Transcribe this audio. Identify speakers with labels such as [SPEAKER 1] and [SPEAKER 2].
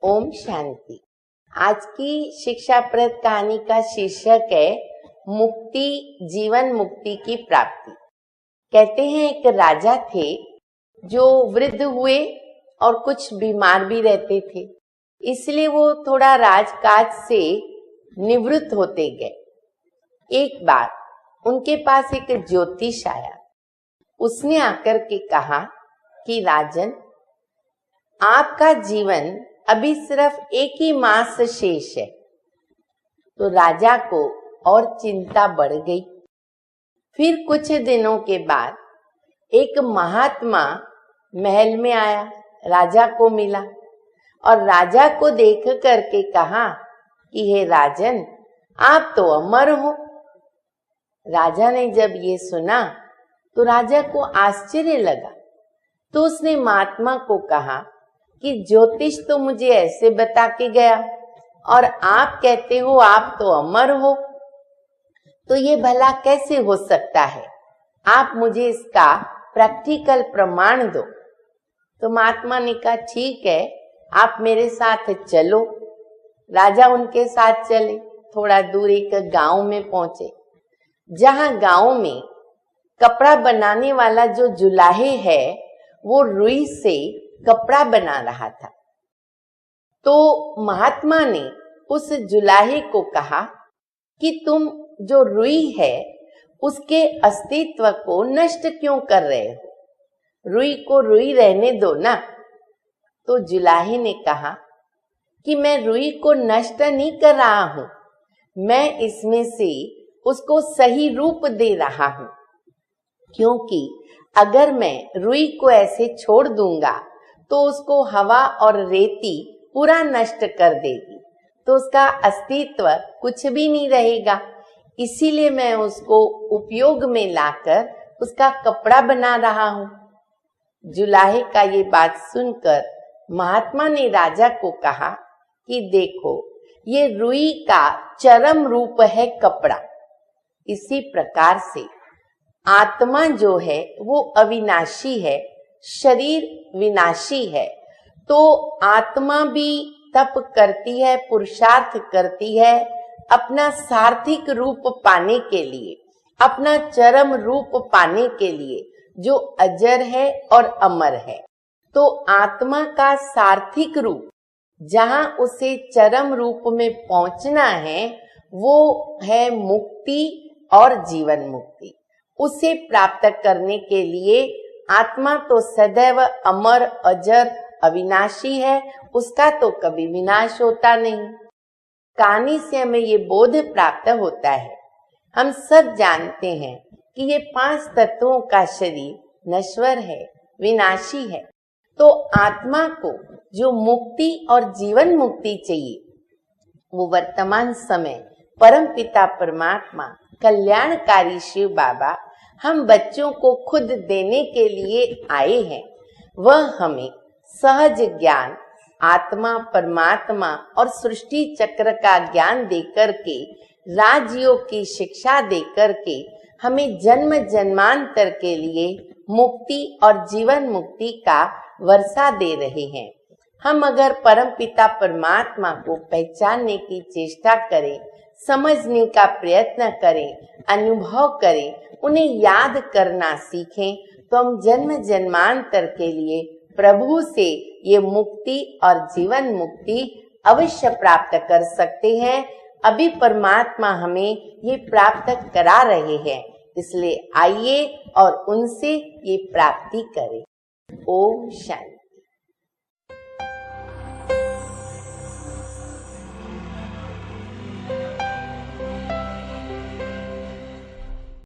[SPEAKER 1] ओम शांति। आज की शिक्षाप्रद कहानी का शीर्षक है मुक्ति, जीवन मुक्ति की प्राप्ति। कहते हैं एक राजा थे जो वृद्ध हुए और कुछ बीमार भी रहते थे, इसलिए वो थोड़ा राजकाज से निवृत्त होते गए। एक बार उनके पास एक ज्योतिष आया। उसने आकर के कहा कि राजन, आपका जीवन अभी सिर्फ एक ही मास शेष है। तो राजा को और चिंता बढ़ गई। फिर कुछ दिनों के बाद एक महात्मा महल में आया, राजा को मिला और राजा को देख करके कहा कि हे राजन, आप तो अमर हो। राजा ने जब ये सुना तो राजा को आश्चर्य लगा। तो उसने महात्मा को कहा कि ज्योतिष तो मुझे ऐसे बता के गया और आप कहते हो आप तो अमर हो, तो ये भला कैसे हो सकता है? आप मुझे इसका प्रैक्टिकल प्रमाण दो। तो महात्मा ने कहा ठीक है, आप मेरे साथ चलो। राजा उनके साथ चले। थोड़ा दूर एक गांव में पहुंचे, जहां गांव में कपड़ा बनाने वाला जो जुलाहे है वो रुई से कपड़ा बना रहा था। तो महात्मा ने उस जुलाहे को कहा कि तुम जो रुई है उसके अस्तित्व को नष्ट क्यों कर रहे हो? रुई को रुई रहने दो ना। तो जुलाहे ने कहा कि मैं रुई को नष्ट नहीं कर रहा हूं, मैं इसमें से उसको सही रूप दे रहा हूं। क्योंकि अगर मैं रुई को ऐसे छोड़ दूंगा तो उसको हवा और रेती पूरा नष्ट कर देगी, तो उसका अस्तित्व कुछ भी नहीं रहेगा। इसीलिए मैं उसको उपयोग में लाकर उसका कपड़ा बना रहा हूं। जुलाहे का ये बात सुनकर महात्मा ने राजा को कहा कि देखो, ये रुई का चरम रूप है कपड़ा। इसी प्रकार से आत्मा जो है वो अविनाशी है, शरीर विनाशी है। तो आत्मा भी तप करती है, पुरुषार्थ करती है अपना सार्थिक रूप पाने के लिए, अपना चरम रूप पाने के लिए जो अजर है और अमर है। तो आत्मा का सार्थिक रूप जहां उसे चरम रूप में पहुंचना है वो है मुक्ति और जीवन मुक्ति। उसे प्राप्त करने के लिए आत्मा तो सदैव अमर, अजर, अविनाशी है, उसका तो कभी विनाश होता नहीं। कहानी से हमें ये बोध प्राप्त होता है। हम सब जानते हैं कि ये 5 तत्वों का शरीर नश्वर है, विनाशी है। तो आत्मा को जो मुक्ति और जीवन मुक्ति चाहिए वो वर्तमान समय परम पिता परमात्मा, कल्याणकारी शिव बाबा हम बच्चों को खुद देने के लिए आए हैं। वह हमें सहज ज्ञान, आत्मा, परमात्मा और सृष्टि चक्र का ज्ञान देकर के, राजयोग की शिक्षा देकर के हमें जन्म जन्मांतर के लिए मुक्ति और जीवन मुक्ति का वर्षा दे रहे हैं। हम अगर परम पिता परमात्मा को पहचानने की चेष्टा करें, समझने का प्रयत्न करें, अनुभव करें, उन्हें याद करना सीखें, तो हम जन्म जन्मांतर के लिए प्रभु से ये मुक्ति और जीवन मुक्ति अवश्य प्राप्त कर सकते हैं। अभी परमात्मा हमें ये प्राप्त करा रहे हैं, इसलिए आइए और उनसे ये प्राप्ति करें। ओम शांति।